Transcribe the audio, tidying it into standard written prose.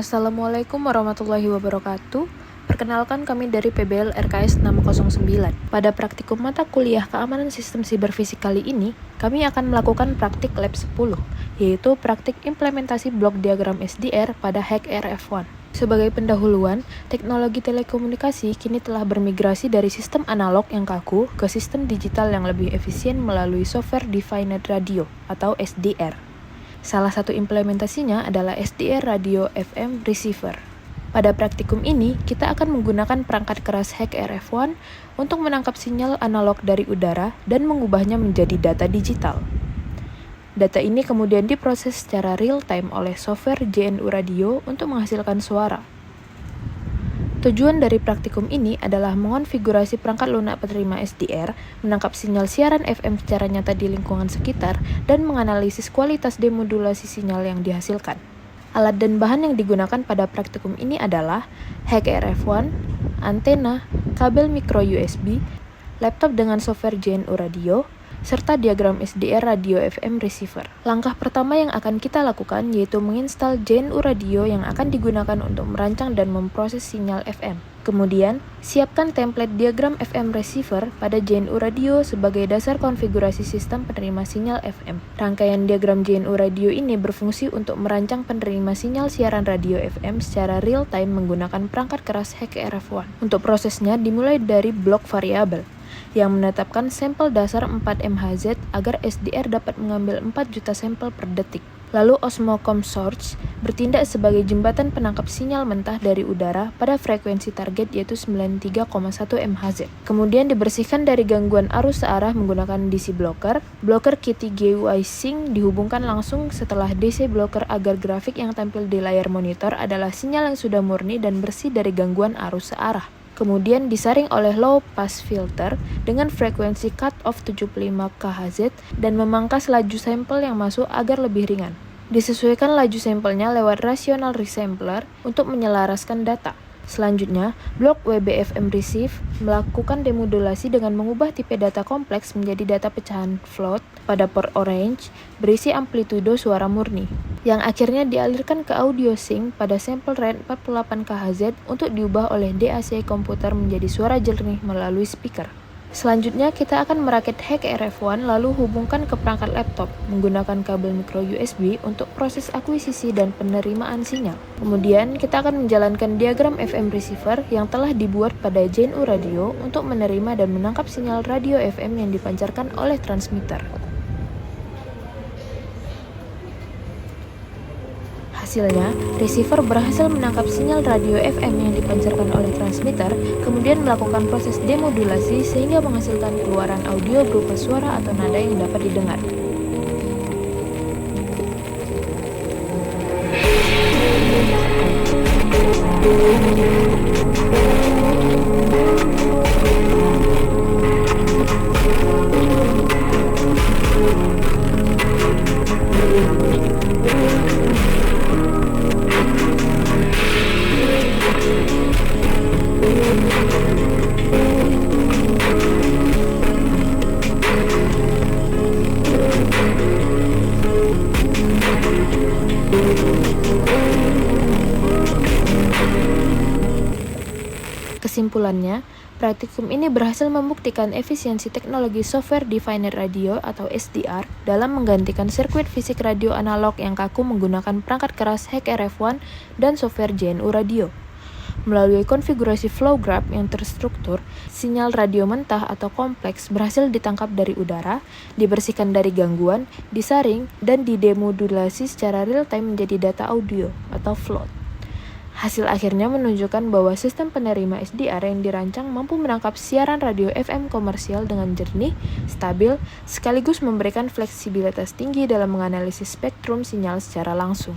Assalamualaikum warahmatullahi wabarakatuh. Perkenalkan kami dari PBL RKS 609. Pada praktikum mata kuliah Keamanan Sistem Siberfisik kali ini, kami akan melakukan praktik lab 10, yaitu praktik implementasi blok diagram SDR pada HackRF1. Sebagai pendahuluan, teknologi telekomunikasi kini telah bermigrasi dari sistem analog yang kaku ke sistem digital yang lebih efisien melalui Software Defined Radio atau SDR. Salah satu implementasinya adalah SDR Radio FM Receiver. Pada praktikum ini, kita akan menggunakan perangkat keras HackRF1 untuk menangkap sinyal analog dari udara dan mengubahnya menjadi data digital. Data ini kemudian diproses secara real-time oleh software JNU Radio untuk menghasilkan suara. Tujuan dari praktikum ini adalah mengonfigurasi perangkat lunak penerima SDR, menangkap sinyal siaran FM secara nyata di lingkungan sekitar, dan menganalisis kualitas demodulasi sinyal yang dihasilkan. Alat dan bahan yang digunakan pada praktikum ini adalah HackRF1, antena, kabel micro USB, laptop dengan software JNU Radio, serta diagram SDR Radio FM Receiver. Langkah pertama yang akan kita lakukan yaitu menginstal JNU Radio yang akan digunakan untuk merancang dan memproses sinyal FM. Kemudian, siapkan template diagram FM Receiver pada JNU Radio sebagai dasar konfigurasi sistem penerima sinyal FM. Rangkaian diagram JNU Radio ini berfungsi untuk merancang penerima sinyal siaran radio FM secara real-time menggunakan perangkat keras HackRF1. Untuk prosesnya dimulai dari blok variabel yang menetapkan sampel dasar 4 MHz agar SDR dapat mengambil 4 juta sampel per detik. Lalu Osmocom Source bertindak sebagai jembatan penangkap sinyal mentah dari udara pada frekuensi target yaitu 93,1 MHz. Kemudian dibersihkan dari gangguan arus searah menggunakan DC blocker. Blocker Kitty GUI Sync dihubungkan langsung setelah DC blocker agar grafik yang tampil di layar monitor adalah sinyal yang sudah murni dan bersih dari gangguan arus searah. Kemudian disaring oleh low pass filter dengan frekuensi cut-off 75 kHz dan memangkas laju sampel yang masuk agar lebih ringan. Disesuaikan laju sampelnya lewat rational resampler untuk menyelaraskan data. Selanjutnya, blok WBFM Receive melakukan demodulasi dengan mengubah tipe data kompleks menjadi data pecahan float pada port orange berisi amplitudo suara murni, yang akhirnya dialirkan ke audio sync pada sampel rate 48 kHz untuk diubah oleh DAC komputer menjadi suara jernih melalui speaker. Selanjutnya, kita akan merakit HackRF1 lalu hubungkan ke perangkat laptop menggunakan kabel micro USB untuk proses akuisisi dan penerimaan sinyal. Kemudian, kita akan menjalankan diagram FM receiver yang telah dibuat pada JNU Radio untuk menerima dan menangkap sinyal radio FM yang dipancarkan oleh transmitter. Hasilnya, receiver berhasil menangkap sinyal radio FM yang dipancarkan oleh transmitter, kemudian melakukan proses demodulasi sehingga menghasilkan keluaran audio berupa suara atau nada yang dapat didengar. Kesimpulannya, praktikum ini berhasil membuktikan efisiensi teknologi Software Defined Radio atau SDR dalam menggantikan sirkuit fisik radio analog yang kaku menggunakan perangkat keras HackRF1 dan software JNU Radio. Melalui konfigurasi flow graph yang terstruktur, sinyal radio mentah atau kompleks berhasil ditangkap dari udara, dibersihkan dari gangguan, disaring, dan didemodulasi secara real-time menjadi data audio atau float. Hasil akhirnya menunjukkan bahwa sistem penerima SDR yang dirancang mampu menangkap siaran radio FM komersial dengan jernih, stabil, sekaligus memberikan fleksibilitas tinggi dalam menganalisis spektrum sinyal secara langsung.